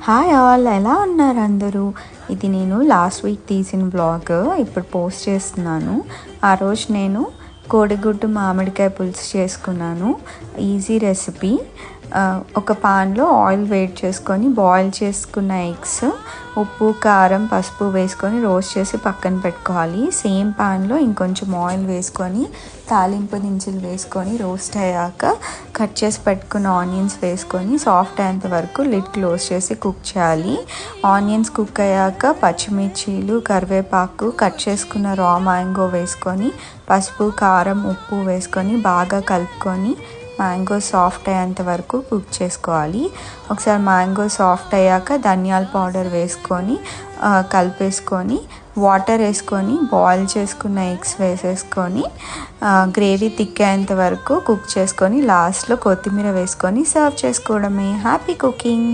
Hi all, ఎలా ఉన్నారు అందరూ? ఇది నేను లాస్ట్ వీక్ తీసిన వ్లాగ్ ఇప్పుడు పోస్ట్ చేస్తున్నాను. ఆ రోజు నేను కోడిగుడ్డు మామిడికాయ పులుసు చేసుకున్నాను. Easy recipe. ఒక పాన్లో ఆయిల్ వేడి చేసుకొని బాయిల్ చేసుకున్న ఎగ్స్, ఉప్పు కారం పసుపు వేసుకొని రోస్ట్ చేసి పక్కన పెట్టుకోవాలి. సేమ్ పాన్లో ఇంకొంచెం ఆయిల్ వేసుకొని తాలింపు దినుసులు వేసుకొని రోస్ట్ అయ్యాక కట్ చేసి పెట్టుకున్న ఆనియన్స్ వేసుకొని సాఫ్ట్ అయ్యేంత వరకు లిడ్ క్లోజ్ చేసి కుక్ చేయాలి. ఆనియన్స్ కుక్ అయ్యాక పచ్చిమిర్చీలు, కరివేపాకు, కట్ చేసుకున్న రా మ్యాంగో వేసుకొని పసుపు కారం ఉప్పు వేసుకొని బాగా కలుపుకొని మ్యాంగో సాఫ్ట్ అయ్యేంత వరకు కుక్ చేసుకోవాలి. ఒకసారి మ్యాంగో సాఫ్ట్ అయ్యాక ధనియాల పౌడర్ వేసుకొని కలిపేసుకొని వాటర్ వేసుకొని బాయిల్ చేసుకున్న ఎగ్స్ వేసేసుకొని గ్రేవీ థిక్ అయ్యేంత వరకు కుక్ చేసుకొని లాస్ట్లో కొత్తిమీర వేసుకొని సర్వ్ చేసుకోవడమే. Happy cooking.